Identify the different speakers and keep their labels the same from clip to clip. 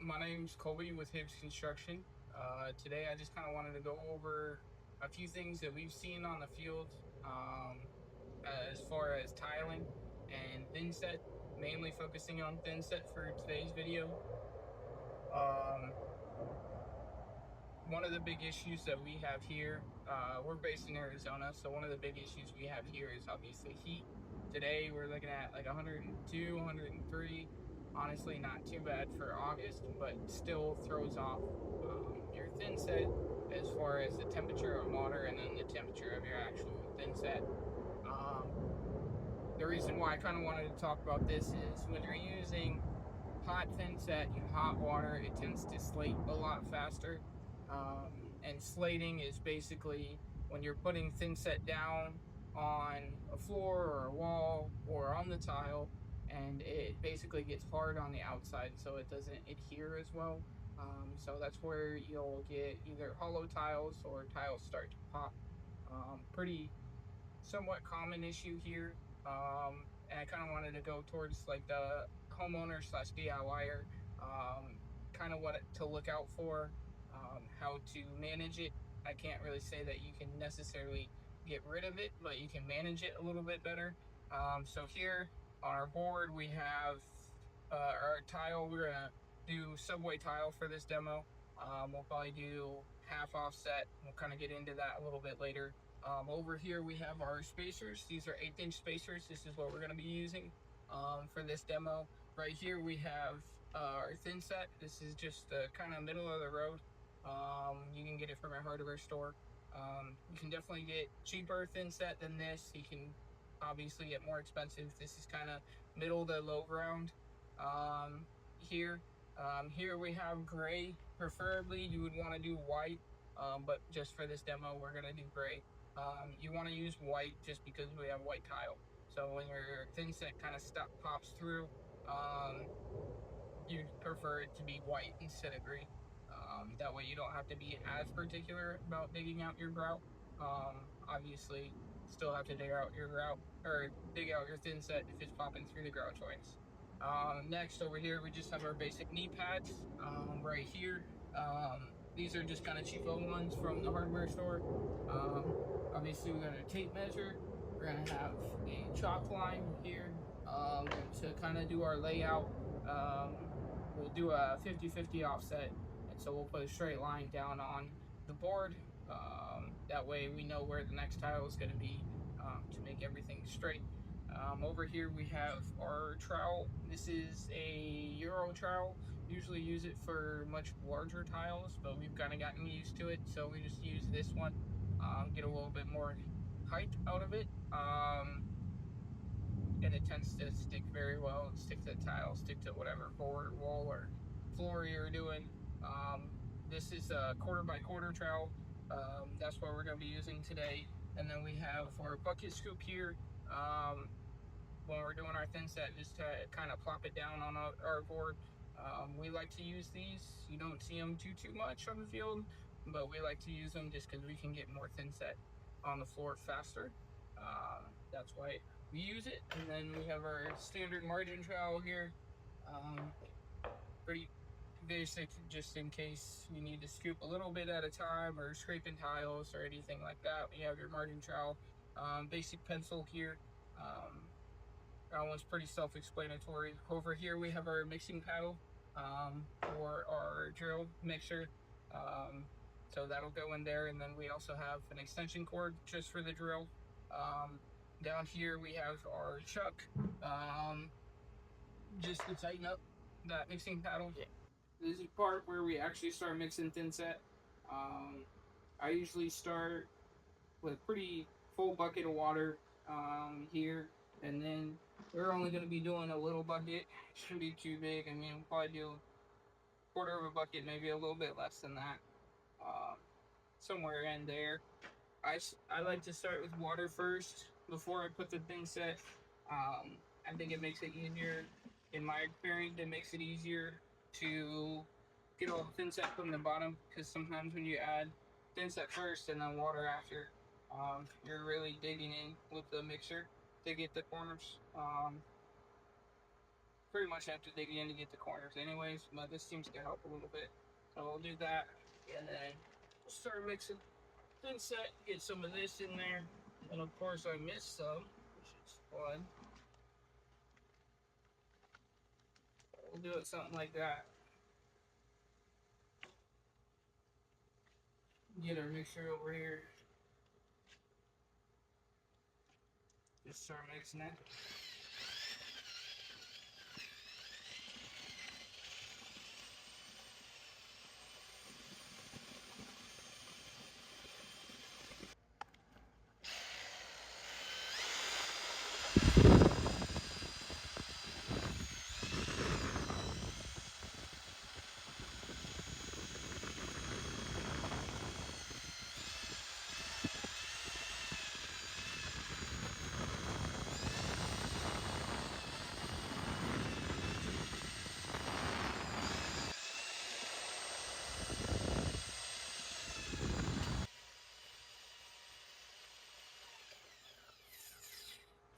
Speaker 1: My name's Colby with Hibbs Construction. Today I just kind of wanted to go over a few things that we've seen on the field as far as tiling and thinset, mainly focusing on thinset for today's video. Um, One of the big issues that we have here, we're based in Arizona, so one of the big issues we have here is obviously heat. Today we're looking at like 102, 103. Honestly, not too bad for August, but still throws off your thinset as far as the temperature of water and then the temperature of your actual thinset. Um, the reason why I kind of wanted to talk about this is when you're using hot thinset in hot water, it tends to slate a lot faster. And slating is basically when you're putting thinset down on a floor or a wall or on the tile, and it basically gets hard on the outside, so it doesn't adhere as well. So that's where you'll get either hollow tiles or tiles start to pop. Pretty somewhat common issue here. And I kind of wanted to go towards like the homeowner slash DIYer, kind of what to look out for, how to manage it. I can't really say that you can necessarily get rid of it, but you can manage it a little bit better. So here on our board, we have our tile. We're gonna do subway tile for this demo. We'll probably do half offset. We'll kind of get into that a little bit later. Over here we have our spacers. These are 1/8 spacers. This is what we're going to be using for this demo. Right here we have our thinset. This is just the kind of middle of the road. You can get it from a hardware store. You can definitely get cheaper thinset than this. You can obviously get more expensive. This is kind of middle to low ground. Here, here we have gray. Preferably you would want to do white, but just for this demo we're going to do gray. You want to use white just because we have white tile. So when your thinset kind of pops through, um, you prefer it to be white instead of gray. That way you don't have to be as particular about digging out your grout. Obviously, still have to dig out your grout or dig out your thinset if it's popping through the grout joints. Next over here, we just have our basic knee pads right here. These are just kind of cheapo ones from the hardware store. Obviously, we got a tape measure. We're gonna have a chalk line here to kind of do our layout. We'll do a 50-50 offset, and so we'll put a straight line down on the board. That way we know where the next tile is going to be to make everything straight. Over here we have our trowel. This is a Euro trowel. Usually use it for much larger tiles, but we've kind of gotten used to it, so we just use this one. Get a little bit more height out of it. And it tends to stick very well. Stick to tile, stick to whatever board, wall, or floor you're doing. This is a 1/4 by 1/4 trowel. That's what we're going to be using today. And then we have our bucket scoop here. When we're doing our thinset, just to kind of plop it down on our board. We like to use these. You don't see them too much on the field, but we like to use them just because we can get more thinset on the floor faster. That's why we use it. And then we have our standard margin trowel here. Pretty basic, just in case you need to scoop a little bit at a time or scraping tiles or anything like that. You have your margin trowel. Basic pencil here. That one's pretty self-explanatory. Over here we have our mixing paddle for our drill mixer. So that'll go in there, and then we also have an extension cord just for the drill. Down here we have our chuck, just to tighten up that mixing paddle. Yeah. This is the part where we actually start mixing thinset. I usually start with a pretty full bucket of water here, and then we're only going to be doing a little bucket. It shouldn't be too big. I mean, we'll probably do a 1/4 of a bucket, maybe a little bit less than that, uh, somewhere in there. I like to start with water first before I put the thinset. I think it makes it easier. In my experience, it makes it easier to get all the thinset from the bottom, because sometimes when you add thinset first and then water after, you're really digging in with the mixer to get the corners. pretty much have to dig in to get the corners anyways, but this seems to help a little bit. So we'll do that, and then we'll start mixing Thinset, get some of this in there, and of course I missed some, which is fun. We'll do it something like that. Get our mixture over here. Just start mixing it.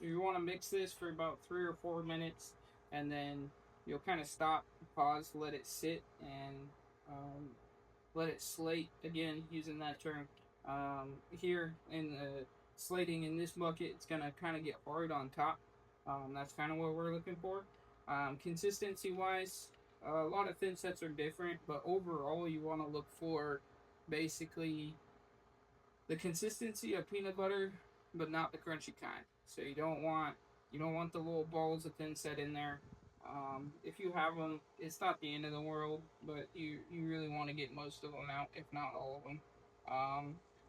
Speaker 1: You want to mix this for about 3 or 4 minutes, and then you'll kind of stop, pause, let it sit, and let it slate again, using that term. Here in the slating in this bucket, it's gonna kind of get hard on top. That's kind of what we're looking for. Consistency wise, a lot of thin sets are different, but overall, you want to look for basically the consistency of peanut butter, but not the crunchy kind. So you don't want the little balls of Thinset in there. If you have them, it's not the end of the world, but you really want to get most of them out, if not all of them.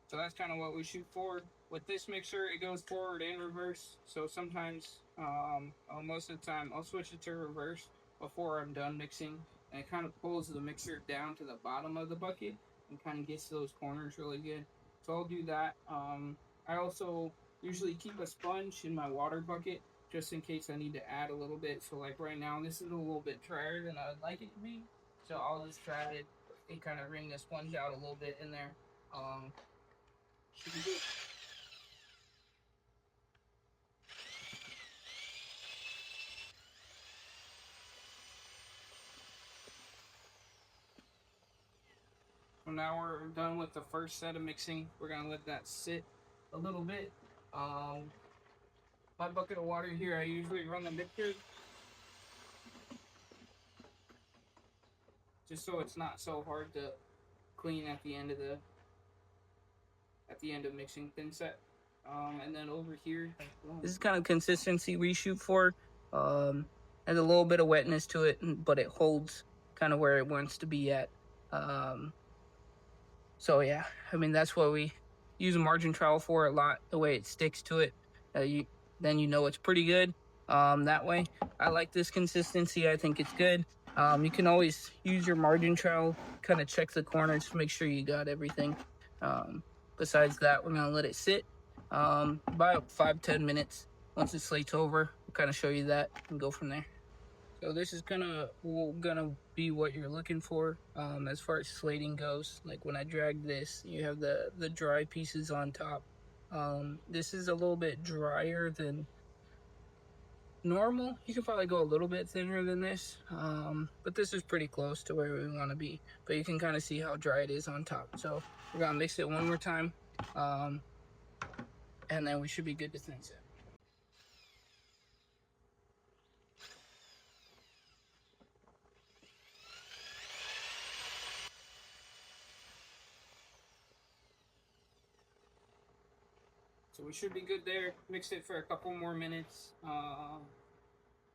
Speaker 1: So that's kind of what we shoot for. With this mixer, it goes forward and reverse. So sometimes, most of the time, I'll switch it to reverse before I'm done mixing, and it kind of pulls the mixer down to the bottom of the bucket and kind of gets those corners really good. So I'll do that. I also usually keep a sponge in my water bucket just in case I need to add a little bit. So like right now, this is a little bit drier than I would like it to be. So I'll just try to kind of wring the sponge out a little bit in there. Should be good. So now we're done with the first set of mixing. We're gonna let that sit a little bit. My bucket of water here, I usually run the mixture just so it's not so hard to clean at the end of mixing Thinset. And then over here, this is kind of consistency we shoot for. Has a little bit of wetness to it, but it holds kind of where it wants to be at. So yeah, I mean that's what we use a margin trowel for a lot. The way it sticks to it, then you know it's pretty good. That way, I like this consistency. I think it's good. You can always use your margin trowel, kind of check the corners to make sure you got everything. Besides that, we're gonna let it sit about 5-10 minutes. Once it slates over, we'll kind of show you that and go from there. So this is gonna be what you're looking for as far as slating goes. Like when I drag this, you have the dry pieces on top. This is a little bit drier than normal. You could probably go a little bit thinner than this, but this is pretty close to where we want to be. But you can kind of see how dry it is on top. So we're gonna mix it one more time, and then we should be good to Thinset. So we should be good there. Mix it for a couple more minutes.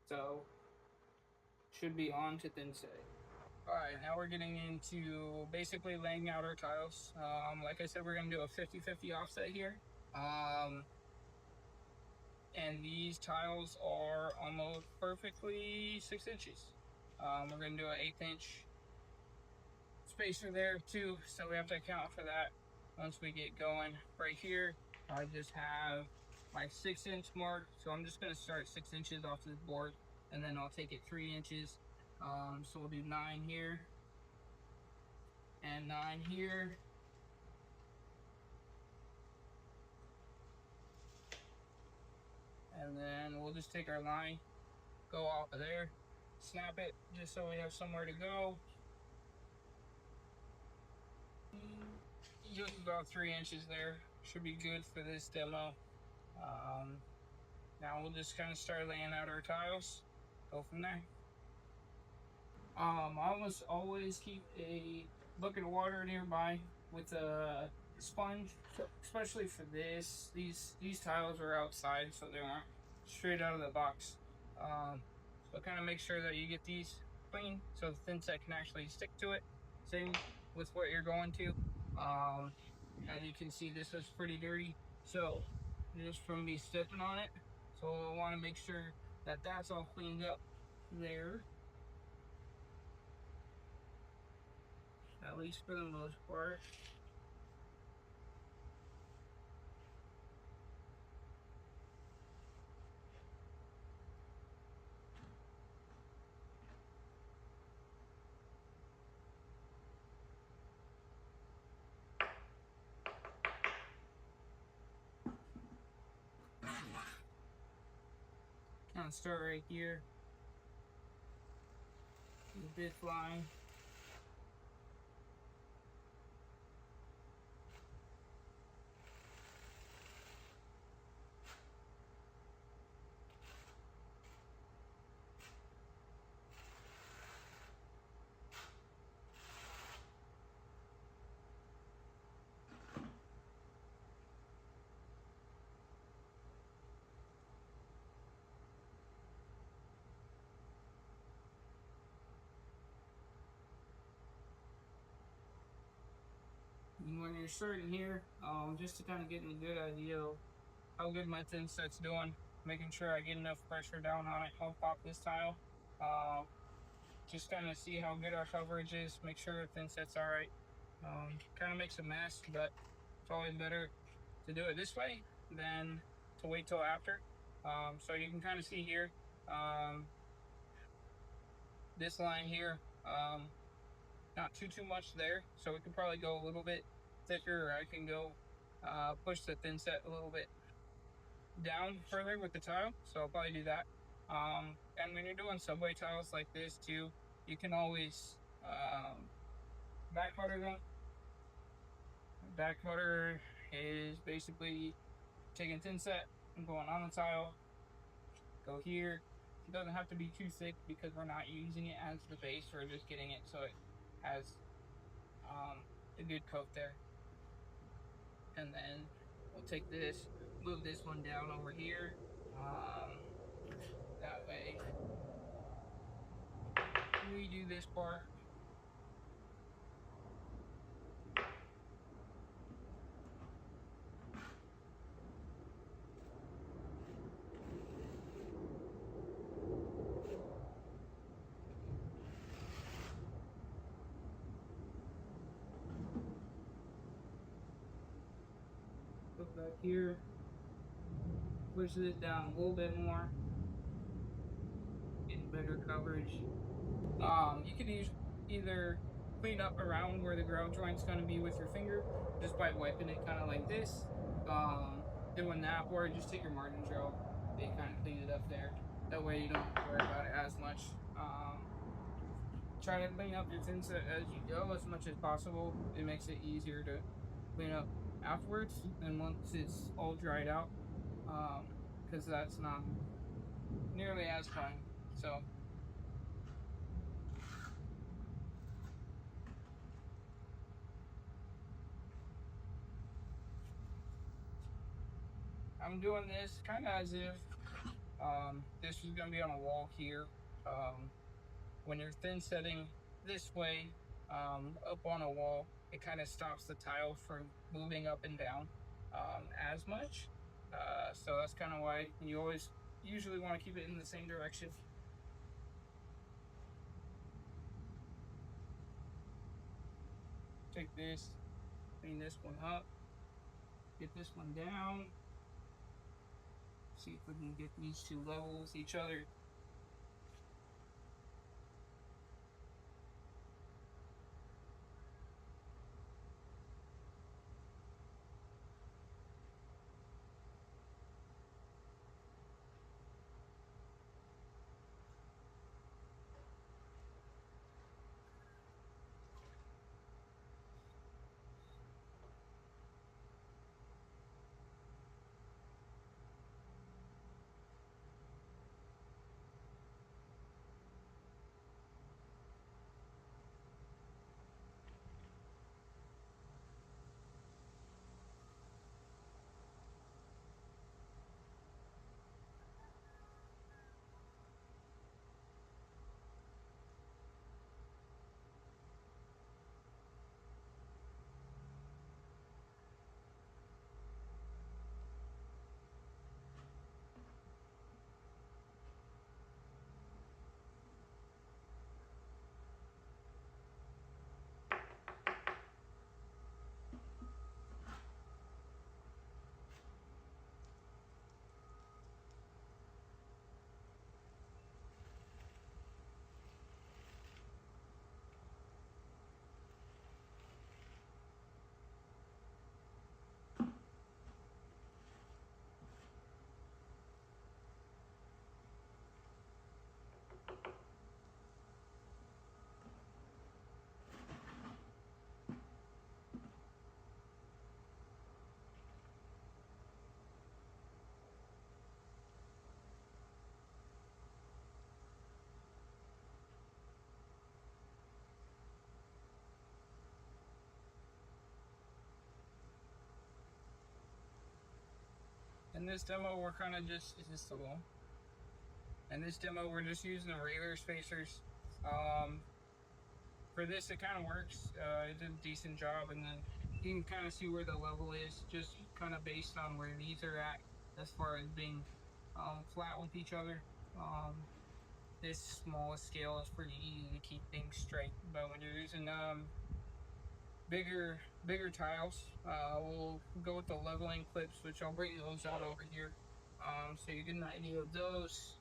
Speaker 1: So should be on to Thinset. Alright, now we're getting into basically laying out our tiles. Like I said, we're going to do a 50-50 offset here. And these tiles are almost perfectly 6 inches. We're going to do an 1/8 inch spacer there too, so we have to account for that once we get going. Right here, I just have my 6-inch mark, so I'm just going to start 6 inches off this board, and then I'll take it 3 inches. So we'll do 9 here, and 9 here. And then we'll just take our line, go off of there, snap it just so we have somewhere to go. Just about 3 inches there should be good for this demo. Now we'll just kind of start laying out our tiles, go from there. I almost always keep a bucket of water nearby with a sponge, especially for this. These tiles are outside, so they aren't straight out of the box. So kind of make sure that you get these clean so the Thinset can actually stick to it. Same with what you're going to. As you can see, this was pretty dirty, so just from me stepping on it. So I want to make sure that that's all cleaned up there, at least for the most part. Kind of start right here, this line. And when you're starting here, just to kind of get a good idea of how good my Thinset's doing, making sure I get enough pressure down on it, help pop this tile. Just kind of see how good our coverage is, make sure the Thinset's alright. Kind of makes a mess, but it's always better to do it this way than to wait till after. So you can kind of see here, this line here, not too much there, so we could probably go a little bit thicker, or I can go push the Thinset a little bit down further with the tile, so I'll probably do that. And when you're doing subway tiles like this too, you can always back butter them. Back butter is basically taking Thinset and going on the tile, go here. It doesn't have to be too thick because we're not using it as the base, we're just getting it so it has a good coat there. And then we'll take this, move this one down over here, that way redo this part. Put back here, push this down a little bit more, getting better coverage. You can either clean up around where the grout joint's going to be with your finger just by wiping it kind of like this, doing that, or just take your margin gel and kind of clean it up there. That way you don't worry about it as much. Try to clean up your Thinset as you go as much as possible. It makes it easier to clean up afterwards and once it's all dried out, because that's not nearly as fun. So I'm doing this kind of as if this is going to be on a wall here. When you're Thinsetting this way up on a wall, it kind of stops the tile from moving up and down as much. So that's kind of why you usually want to keep it in the same direction. Take this, clean this one up, get this one down. See if we can get these two level with each other. In this demo, we're kind of just, is this the wall? In this demo, we're just using the regular spacers. For this, it kind of works. It did a decent job, and then you can kind of see where the level is, just kind of based on where these are at, as far as being flat with each other. This smallest scale is pretty easy to keep things straight, but when you're using bigger tiles, we'll go with the leveling clips, which I'll bring those out over here, so you get an idea of those.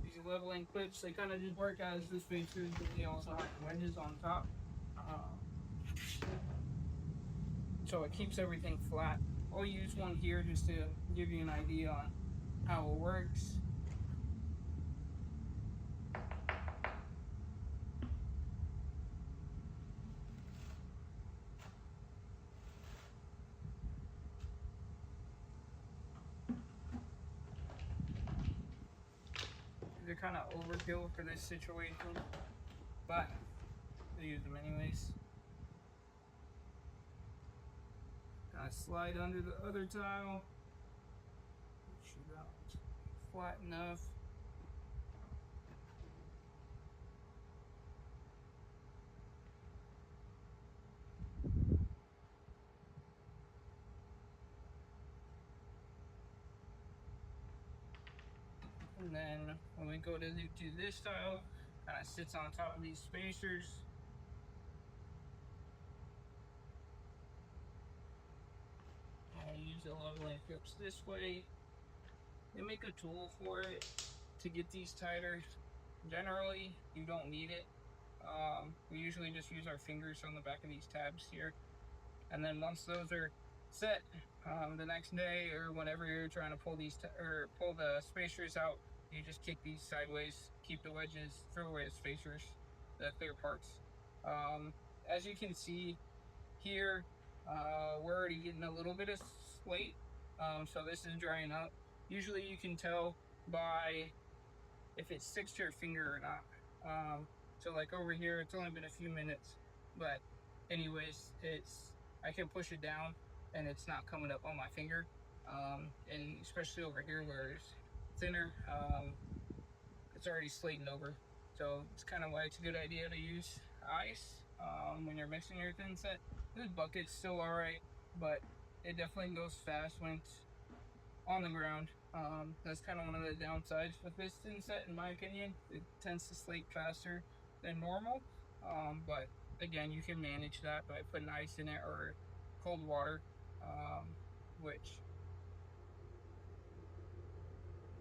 Speaker 1: These leveling clips, they kind of just work as the spacers, but they also have wedges on top, so it keeps everything flat. I'll use one here just to give you an idea on how it works. They're kind of overkill for this situation, but I use them anyways. Kind of slide under the other tile. Make sure that one's flat enough. And then when we go to do this tile, kind of sits on top of these spacers. I use the leveling clips this way. They make a tool for it to get these tighter. Generally, you don't need it. We usually just use our fingers on the back of these tabs here. And then once those are set, the next day or whenever you're trying to pull these or pull the spacers out, you just kick these sideways, keep the wedges, throw away the spacers, the clear parts. As you can see here, we're already getting a little bit of slate, so this is drying up. Usually you can tell by if it sticks to your finger or not. So like over here, it's only been a few minutes, but anyways, I can push it down and it's not coming up on my finger. And especially over here where it's thinner, it's already slating over. So it's kind of why it's a good idea to use ice when you're mixing your Thinset. This bucket's still alright, but it definitely goes fast when it's on the ground. That's kind of one of the downsides with this Thinset, in my opinion. It tends to slate faster than normal, but again, you can manage that by putting ice in it or cold water, which,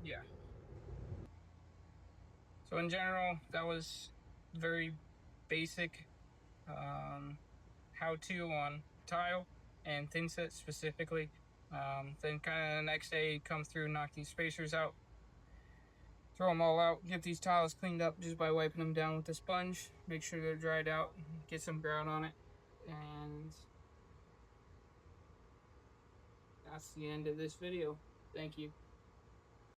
Speaker 1: yeah. So in general, that was very basic how-to on tile and Thinset specifically. Then kind of the next day, come through, knock these spacers out, throw them all out, get these tiles cleaned up just by wiping them down with a sponge, make sure they're dried out, get some grout on it, and that's the end of this video. Thank you.